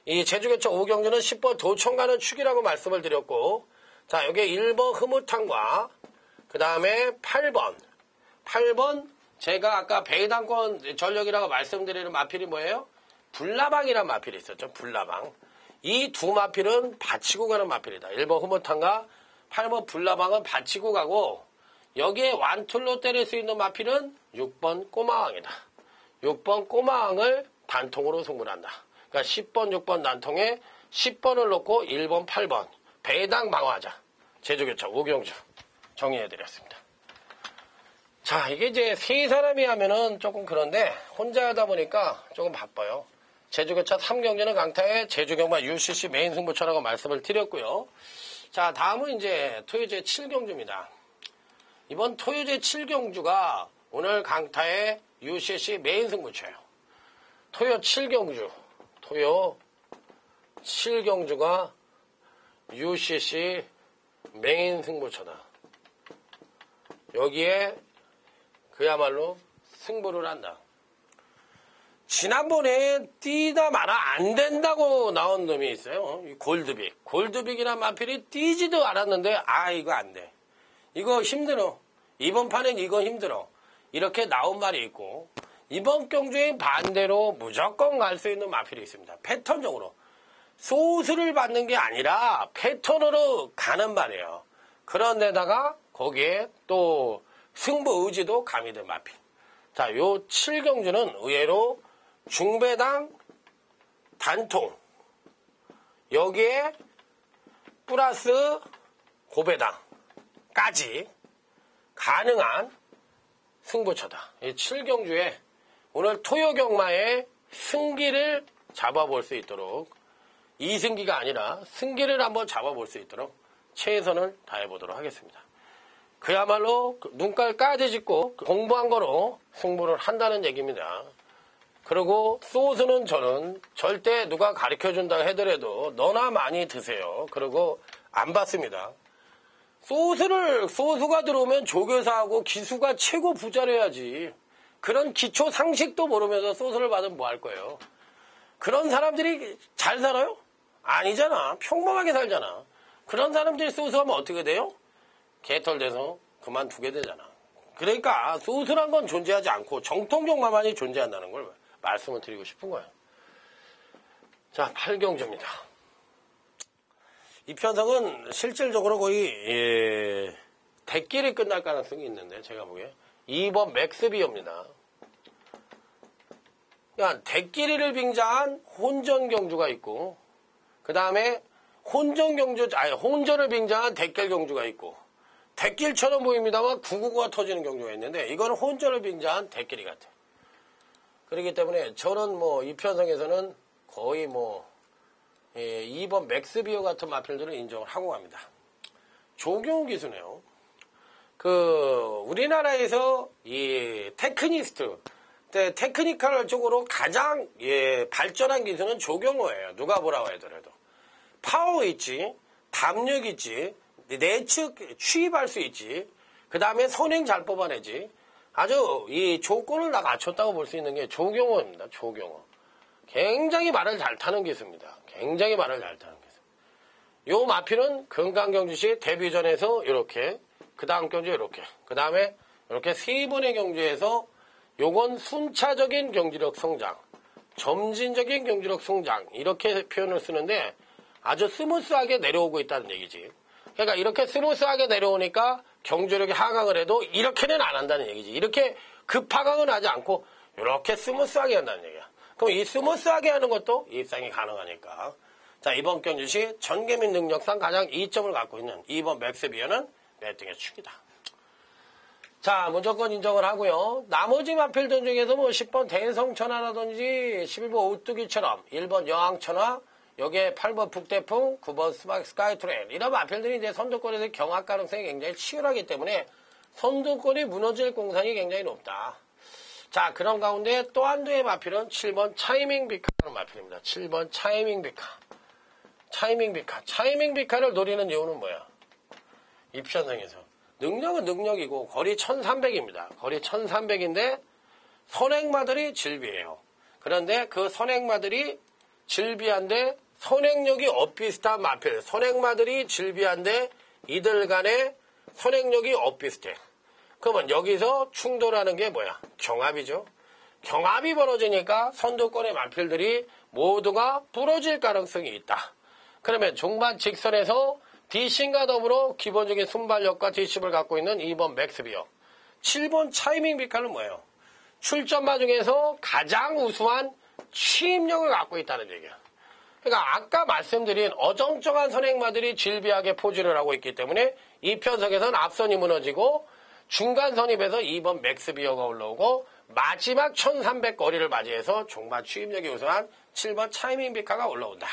이 제주교차 5경주는 10번 도청가는 축이라고 말씀을 드렸고 자, 여기에 1번 흐무탄과 그 다음에 8번 제가 아까 배당권 전력이라고 말씀드리는 마필이 뭐예요? 불나방이라는 마필이 있었죠. 불나방. 이 두 마필은 받치고 가는 마필이다. 1번 흐무탄과 8번 불나방은 받치고 가고 여기에 완툴로 때릴 수 있는 마필은 6번 꼬마왕이다. 6번 꼬마왕을 단통으로 승부한다. 그러니까 10번, 6번 단통에 10번을 놓고 1번, 8번. 배당 방어하자. 제주교차 오경주. 정리해드렸습니다. 자, 이게 이제 세 사람이 하면은 조금 그런데 혼자 하다 보니까 조금 바빠요. 제주교차 3경주는 강타의 제주경마 UCC 메인 승부처라고 말씀을 드렸고요. 자, 다음은 이제 토요제 7경주입니다. 이번 토요제 7경주가 오늘 강타의 UCC 메인 승부처예요. 토요 7경주, 토요 7경주가 UCC 메인 승부처다. 여기에 그야말로 승부를 한다. 지난번에 뛰다 마라 안 된다고 나온 놈이 있어요. 골드빅. 골드빅이란 마필이 뛰지도 않았는데 이거 안 돼. 이거 힘들어. 이번 판엔 이거 힘들어. 이렇게 나온 말이 있고 이번 경주에 반대로 무조건 갈 수 있는 마필이 있습니다. 패턴적으로. 소스를 받는 게 아니라 패턴으로 가는 말이에요. 그런데다가 거기에 또 승부 의지도 가미된 마필. 자, 요 7경주는 의외로 중배당 단통 여기에 플러스 고배당까지 가능한 승부처다. 이 7경주에 오늘 토요경마의 승기를 잡아볼 수 있도록 2승기가 아니라 승기를 한번 잡아볼 수 있도록 최선을 다해보도록 하겠습니다. 그야말로 눈깔 까지짓고 공부한 거로 승부를 한다는 얘기입니다. 그리고 소스는 저는 절대 누가 가르쳐준다 하더라도 너나 많이 드세요. 그리고 안 받습니다. 소스가 들어오면 조교사하고 기수가 최고 부자를 해야지. 그런 기초 상식도 모르면서 소스를 받으면 뭐 할 거예요. 그런 사람들이 잘 살아요? 아니잖아. 평범하게 살잖아. 그런 사람들이 소스하면 어떻게 돼요? 개털돼서 그만두게 되잖아. 그러니까 소스란 건 존재하지 않고 정통경마만이 존재한다는 걸 말씀을 드리고 싶은 거예요. 자, 8경주입니다. 이 편성은 실질적으로 거의 대끼리 끝날 가능성이 있는데 제가 보기에 2번 맥스비어입니다. 그러니까 대끼리를 빙자한 혼전경주가 있고 그 다음에 혼전을 빙자한 대결경주가 있고 대길처럼 보입니다만 999가 터지는 경주가 있는데 이거는 혼전을 빙자한 대끼리 같아요. 그렇기 때문에 저는 이 편성에서는 거의 2번 맥스비어 같은 마필들을 인정을 하고 갑니다. 조경훈 기수네요. 우리나라에서 이 테크니스트, 테크니컬 쪽으로 가장 발전한 기수는 조경호예요. 누가 뭐라고 하더라도. 파워 있지, 담력 있지, 내측 취입할 수 있지, 그 다음에 선행 잘 뽑아내지. 아주 이 조건을 다 갖췄다고 볼 수 있는 게 조경호입니다. 조경호. 굉장히 말을 잘 타는 기수입니다. 굉장히 말을 잘 타는 기수. 요 마필은 금강경주시 데뷔전에서 이렇게, 그 다음 경주 이렇게, 그 다음에 이렇게 세 번의 경주에서 요건 순차적인 경지력 성장, 점진적인 경지력 성장 이렇게 표현을 쓰는데 아주 스무스하게 내려오고 있다는 얘기지. 그러니까 이렇게 스무스하게 내려오니까 경주력이 하강을 해도 이렇게는 안 한다는 얘기지. 이렇게 급하강은 하지 않고 이렇게 스무스하게 한다는 얘기야. 그럼 이 스무스하게 하는 것도 입상이 가능하니까. 자, 이번 경주시 전개민 능력상 가장 이점을 갖고 있는 2번 맥스비어는 몇 등의 축이다. 자, 무조건 인정을 하고요. 나머지 마필들 중에서 10번 대성천하라든지 11번 오뚜기처럼 1번 여왕천하, 여기에 8번 북대풍, 9번 스카이트레인 이런 마필들이 이제 선두권에서 경합 가능성이 굉장히 치열하기 때문에 선두권이 무너질 공산이 굉장히 높다. 자, 그런 가운데 또 한두의 마필은 7번 차이밍 비카라는 마필입니다. 7번 차이밍 비카. 차이밍 비카를 노리는 이유는 뭐야? 입편성에서. 능력은 능력이고 거리 1300입니다. 거리 1300인데 선행마들이 질비해요. 그런데 그 선행마들이 질비한데 선행력이 엇비슷한 마필. 선행마들이 질비한데 이들 간의 선행력이 엇비슷해. 그러면 여기서 충돌하는 게 뭐야? 경합이죠. 경합이 벌어지니까 선두권의 마필들이 모두가 부러질 가능성이 있다. 그러면 종반 직선에서 뒷심과 더불어 기본적인 순발력과 뒷심을 갖고 있는 2번 맥스비어. 7번 차이밍 비카는 뭐예요? 출전마 중에서 가장 우수한 취입력을 갖고 있다는 얘기야. 그러니까 아까 말씀드린 어정쩡한 선행마들이 질비하게 포즈를 하고 있기 때문에 이 편성에서는 앞선이 무너지고 중간 선입에서 2번 맥스비어가 올라오고 마지막 1300 거리를 맞이해서 종마 추임력이 우수한 7번 차이밍 비카가 올라온다.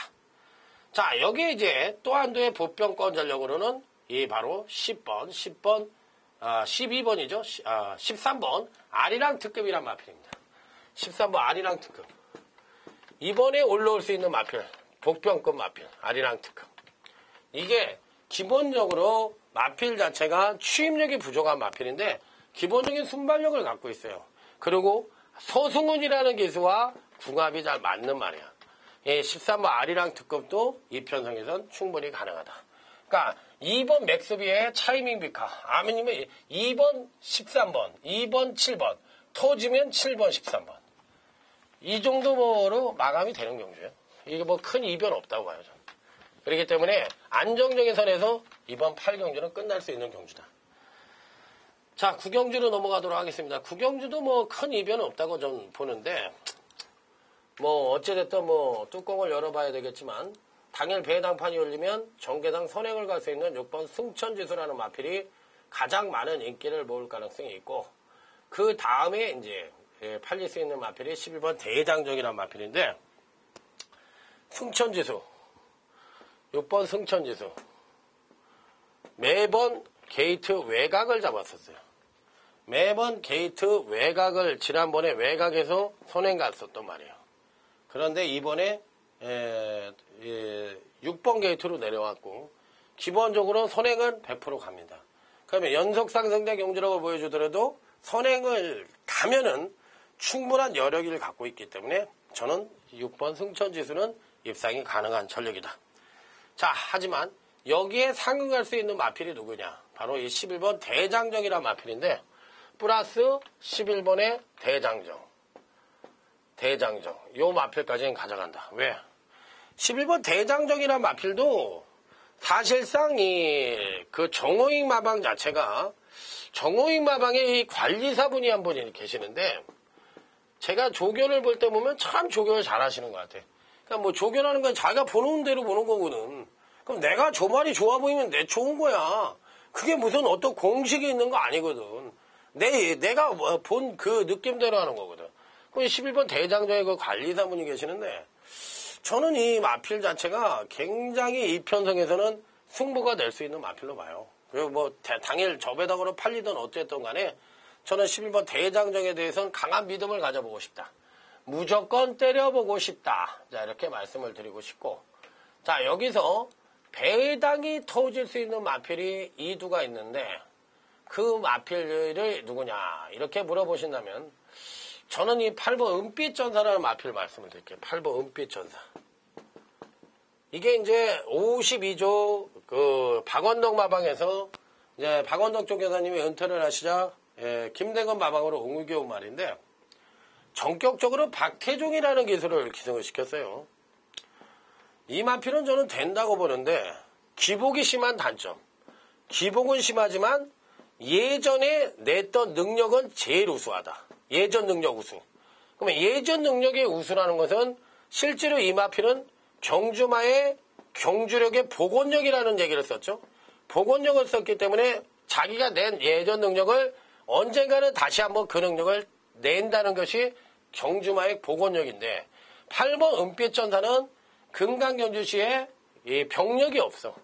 자, 여기에 이제 또 한도의 보병권 전력으로는 이 바로 10번, 12번이죠. 13번 아리랑 특급이란 마필입니다. 13번 아리랑 특급. 이번에 올라올 수 있는 마필, 복병급 마필, 아리랑 특급. 이게 기본적으로 마필 자체가 추임력이 부족한 마필인데 기본적인 순발력을 갖고 있어요. 그리고 서승훈이라는 기수와 궁합이 잘 맞는 말이야. 13번 아리랑 특급도 이 편성에선 충분히 가능하다. 그러니까 2번 맥스비의 차이밍 비카, 아미님은 2번 13번, 2번 7번, 터지면 7번 13번. 이 정도로 마감이 되는 경주예요. 이게 뭐 큰 이변 없다고 봐요, 저는. 그렇기 때문에 안정적인 선에서 이번 8경주는 끝날 수 있는 경주다. 자, 9경주로 넘어가도록 하겠습니다. 9경주도 뭐 큰 이변은 없다고 저는 보는데, 뭐 어찌됐든 뭐 뚜껑을 열어봐야 되겠지만, 당일 배당판이 열리면 정계당 선행을 갈 수 있는 6번 승천지수라는 마필이 가장 많은 인기를 모을 가능성이 있고, 그 다음에 이제 팔릴 수 있는 마필이 11번 대장정이라는 마필인데, 승천지수, 6번 승천지수, 매번 게이트 외곽을 잡았었어요. 매번 게이트 외곽을 지난번에 외곽에서 선행 갔었단 말이에요. 그런데 이번에 6번 게이트로 내려왔고 기본적으로 선행은 100% 갑니다. 그러면 연속 상승자 경주라고 보여주더라도 선행을 가면은 충분한 여력을 갖고 있기 때문에 저는 6번 승천지수는 입상이 가능한 전력이다. 자, 하지만 여기에 상응할 수 있는 마필이 누구냐? 바로 이 11번 대장정이라는 마필인데 플러스 11번의 대장정. 요 마필까지는 가져간다. 왜? 11번 대장정이라는 마필도 사실상 그 정호익 마방 자체가 정호익 마방의 이 관리사분이 한 분이 계시는데 제가 조교를 볼 때 보면 참 조교를 잘 하시는 것 같아. 그러니까 뭐 조교라는 건 자기가 보는 대로 보는 거거든. 그럼 내가 저 말이 좋아 보이면 내 좋은 거야. 그게 무슨 어떤 공식이 있는 거 아니거든. 내가 본 그 느낌대로 하는 거거든. 그럼 11번 대장정의 그 관리사분이 계시는데 저는 이 마필 자체가 굉장히 이 편성에서는 승부가 될 수 있는 마필로 봐요. 그리고 뭐 당일 저배당으로 팔리든 어쨌든 간에 저는 11번 대장정에 대해서는 강한 믿음을 가져보고 싶다. 무조건 때려보고 싶다. 자, 이렇게 말씀을 드리고 싶고. 자, 여기서 배당이 터질 수 있는 마필이 2두가 있는데 그 마필을 누구냐 이렇게 물어보신다면 저는 이 8번 은빛전사라는 마필 말씀을 드릴게요. 8번 은빛전사. 이게 이제 52조 그 박원덕 마방에서 이제 박원덕 조교사님이 은퇴를 하시자 김대건 마방으로 옮겨온 말인데 전격적으로 박태종이라는 기술을 기승을 시켰어요. 이 마필은 저는 된다고 보는데 기복이 심한 단점. 기복은 심하지만 예전에 냈던 능력은 제일 우수하다. 예전 능력 우수. 그러면 예전 능력의 우수라는 것은 실제로 이 마필은 경주마의 경주력의 복원력이라는 얘기를 썼죠. 복원력을 썼기 때문에 자기가 낸 예전 능력을 언젠가는 다시 한번 그 능력을 낸다는 것이 경주마의 복원력인데 8번 은빛전사는 금강경주시에 이 병력이 없어.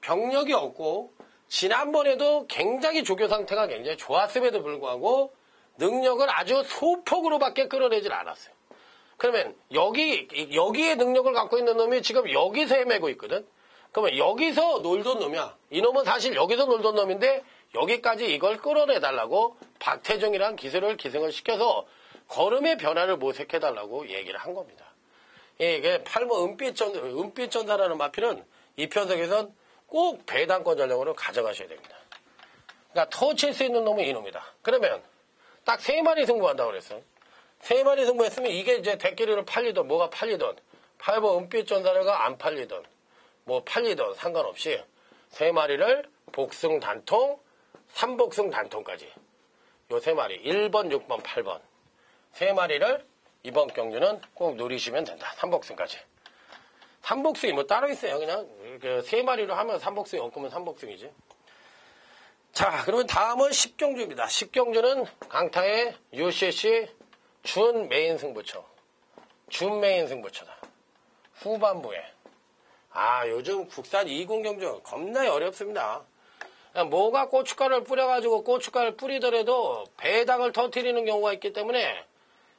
병력이 없고 지난번에도 굉장히 조교 상태가 굉장히 좋았음에도 불구하고 능력을 아주 소폭으로밖에 끌어내질 않았어요. 그러면 여기에 능력을 갖고 있는 놈이 지금 여기서 헤매고 있거든. 그러면 여기서 놀던 놈이야. 이놈은 사실 여기서 놀던 놈인데 여기까지 이걸 끌어내달라고 박태종이란 기술을 기승을 시켜서 걸음의 변화를 모색해달라고 얘기를 한 겁니다. 이게 8번 은빛전사라는 마필은 이 편성에선 꼭 배당권 전력으로 가져가셔야 됩니다. 그러니까 터치할 수 있는 놈은 이놈이다. 그러면 딱 3마리 승부한다고 그랬어. 3마리 승부했으면 이게 이제 대끼리를 팔리던 뭐가 팔리던 8번 은빛전사가 안 팔리던 뭐 팔리던 상관없이 3마리를 복승 단통 3복승 단통까지 요 3마리 1번 6번 8번 3마리를 이번 경주는 꼭 노리시면 된다. 3복승까지. 삼복승이 뭐 따로 있어요. 그냥 세 마리로 하면 삼복승이 없으면 삼복승이지. 자, 그러면 다음은 10경주입니다. 10경주는 강타의 UCC 준 메인 승부처. 준 메인 승부처다. 후반부에. 요즘 국산 2군경주 겁나 어렵습니다. 뭐가 고춧가루를 뿌려가지고 고춧가루를 뿌리더라도 배당을 터뜨리는 경우가 있기 때문에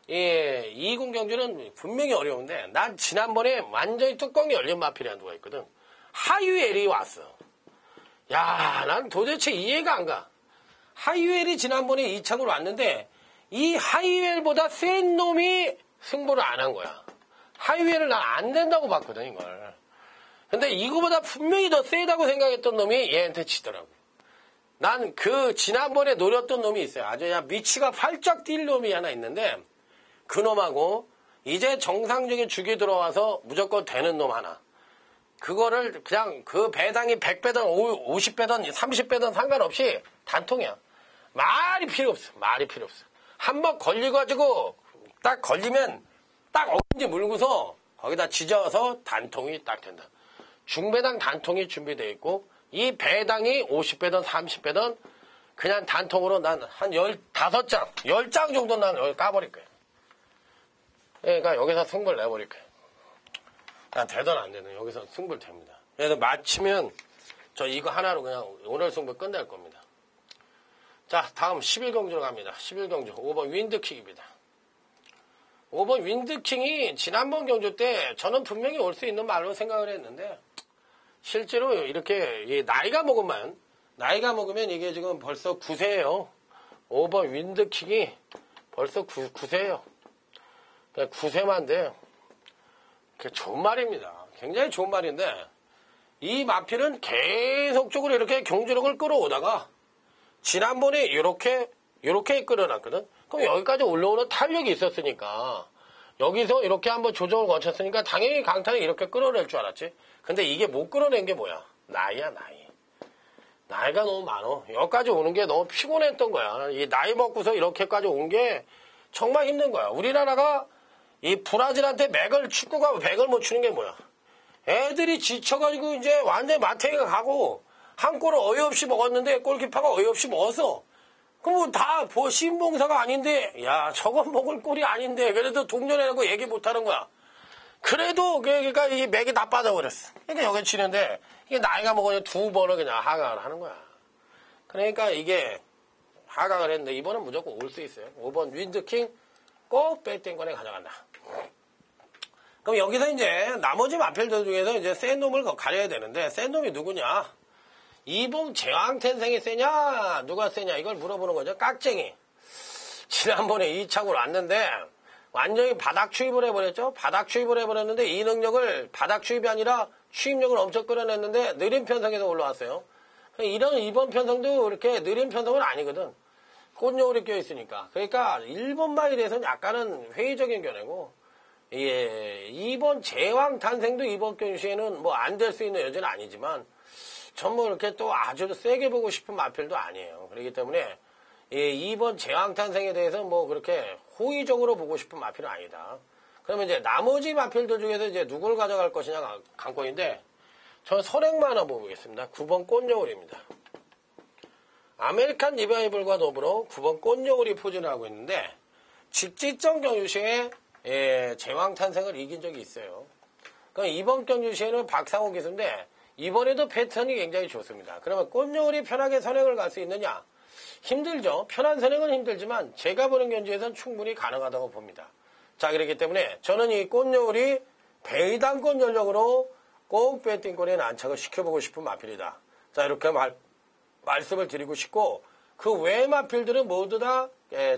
2군경주는 분명히 어려운데 난 지난번에 완전히 뚜껑이 열린 마필이 한두가 있거든. 하유엘이 왔어. 야, 난 도대체 이해가 안 가. 하유엘이 지난번에 2창으로 왔는데 이 하유엘보다 센 놈이 승부를 안 한 거야. 하유엘을 난 안 된다고 봤거든, 이걸. 근데 이거보다 분명히 더 세다고 생각했던 놈이 얘한테 지더라고. 난 지난번에 노렸던 놈이 있어요. 아주 미치가 팔짝 뛸 놈이 하나 있는데 그 놈하고 이제 정상적인 죽이 들어와서 무조건 되는 놈 하나. 그거를 그냥 그 배당이 100배든 50배든 30배든 상관없이 단통이야. 말이 필요 없어. 말이 필요 없어. 한번 걸려가지고 딱 걸리면 딱 어딘지 물고서 거기다 지져서 단통이 딱 된다. 중배당 단통이 준비되어 있고 이 배당이 50배든 30배든 그냥 단통으로 난 한 15장, 10장 정도 난 여기 까버릴 거야. 그러니까 여기서 승부를 내버릴 거야. 난 되든 안 되든 여기서 승부를 됩니다. 그래서 마치면 저 이거 하나로 그냥 오늘 승부 끝낼 겁니다. 자, 다음 11경주로 갑니다. 11경주 5번 윈드킹입니다. 5번 윈드킹이 지난번 경주 때 저는 분명히 올 수 있는 말로 생각을 했는데 실제로 이렇게 나이가 먹으면 이게 지금 벌써 9세예요. 5번 윈드킹이 벌써 9세예요. 9세만 돼요. 좋은 말입니다. 굉장히 좋은 말인데 이 마필은 계속적으로 이렇게 경주력을 끌어오다가 지난번에 이렇게 끌어놨거든. 그럼 여기까지 올라오는 탄력이 있었으니까 여기서 이렇게 한번 조정을 거쳤으니까 당연히 강타를 이렇게 끌어낼 줄 알았지. 근데 이게 못 끌어낸 게 뭐야? 나이야, 나이. 나이가 너무 많어. 여기까지 오는 게 너무 피곤했던 거야. 이 나이 먹고서 이렇게까지 온 게 정말 힘든 거야. 우리나라가 이 브라질한테 축구가 맥을 못 추는 게 뭐야? 애들이 지쳐가지고 이제 완전 마탱이가 가고 한 골을 어이없이 먹었는데 골키퍼가 어이없이 먹었어. 그럼 다 신봉사가 아닌데 야 저건 먹을 꼴이 아닌데 그래도 동료라고 얘기 못하는 거야. 그래도 그러니까 이 맥이 다 빠져버렸어. 그러니까 여기 치는데 이게 나이가 먹으면 2번을 그냥 하강을 하는 거야. 그러니까 이게 하강을 했는데 이번은 무조건 올 수 있어요. 5번 윈드킹 꼭 배팅권에 가져간다. 그럼 여기서 이제 나머지 마필들 중에서 이제 센 놈을 가려야 되는데 센 놈이 누구냐? 이봉 제왕텐생이 세냐? 누가 세냐? 이걸 물어보는 거죠. 깍쟁이. 지난번에 2창으로 왔는데 완전히 바닥 추입을 해버렸죠. 바닥 추입을 해버렸는데 이 능력을 바닥 추입이 아니라 추입력을 엄청 끌어냈는데 느린 편성에서 올라왔어요. 이번 편성도 이렇게 느린 편성은 아니거든. 꽃여울이 껴있으니까. 그러니까 1번 마일에서는 약간은 회의적인 견해고, 예, 2번 제왕 탄생도 이번 경주에는 뭐 안 될 수 있는 여지는 아니지만, 전뭐 이렇게 또 아주 세게 보고 싶은 마필도 아니에요. 그렇기 때문에, 예, 2번 제왕 탄생에 대해서 뭐 그렇게 호의적으로 보고 싶은 마필은 아니다. 그러면 이제 나머지 마필들 중에서 이제 누굴 가져갈 것이냐 관건인데, 저는 선행만 하나 보겠습니다. 9번 꽃여울입니다. 아메리칸 리바이벌과 더불어 9번 꽃여울이 포진을 하고 있는데 직지점 경주시에 제왕 탄생을 이긴 적이 있어요. 그러니까 이번 경주시에는 박상호 기수인데 이번에도 패턴이 굉장히 좋습니다. 그러면 꽃여울이 편하게 선행을 갈 수 있느냐? 힘들죠. 편한 선행은 힘들지만 제가 보는 경주에서는 충분히 가능하다고 봅니다. 자, 그렇기 때문에 저는 이 꽃여울이 배당권 전력으로 꼭 배팅권에 안착을 시켜보고 싶은 마필이다. 자, 이렇게 말씀을 드리고 싶고 그 외 마필들은 모두 다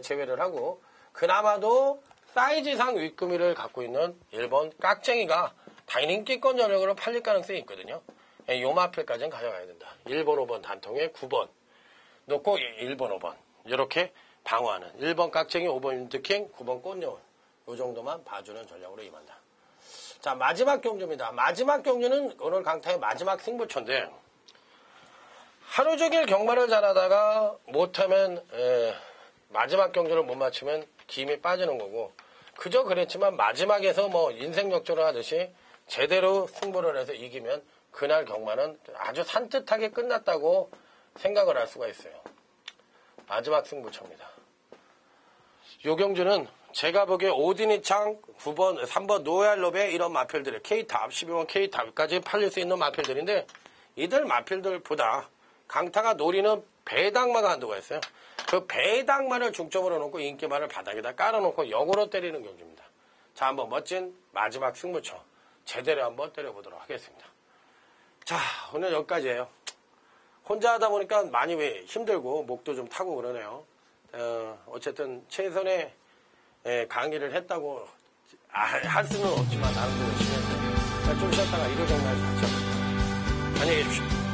제외를 하고 그나마도 사이즈상 윗구미를 갖고 있는 1번 깍쟁이가 다인인기권 전력으로 팔릴 가능성이 있거든요. 이 마필까지는 가져가야 된다. 1번, 5번 단통에 9번 놓고 1번, 5번 이렇게 방어하는 1번 깍쟁이, 5번 윈드킹, 9번 꽃여울 이 정도만 봐주는 전략으로 임한다. 자, 마지막 경주입니다. 마지막 경주는 오늘 강타의 마지막 승부처인데 하루 종일 경마를 잘하다가 못하면 마지막 경주를 못 맞추면 김이 빠지는 거고 그저 그랬지만 마지막에서 뭐 인생 역전을 하듯이 제대로 승부를 해서 이기면 그날 경마는 아주 산뜻하게 끝났다고 생각을 할 수가 있어요. 마지막 승부처입니다. 요경주는 제가 보기에 오디니창 9번, 3번 노얄롭의 이런 마필들이 K탑, 12번 K탑까지 팔릴 수 있는 마필들인데 이들 마필들보다 강타가 노리는 배당마가 한도가 있어요. 그 배당만을 중점으로 놓고 인기만을 바닥에다 깔아놓고 역으로 때리는 경주입니다. 자, 한번 멋진 마지막 승부처 제대로 한번 때려보도록 하겠습니다. 자, 오늘 여기까지예요. 혼자 하다 보니까 많이 힘들고 목도 좀 타고 그러네요. 어쨌든 최선의 강의를 했다고 할 수는 없지만 나름대로 열심히 했어요. 좀 쉬었다가 일요일 정말 같이 하겠습니다. 안녕히 계십시오.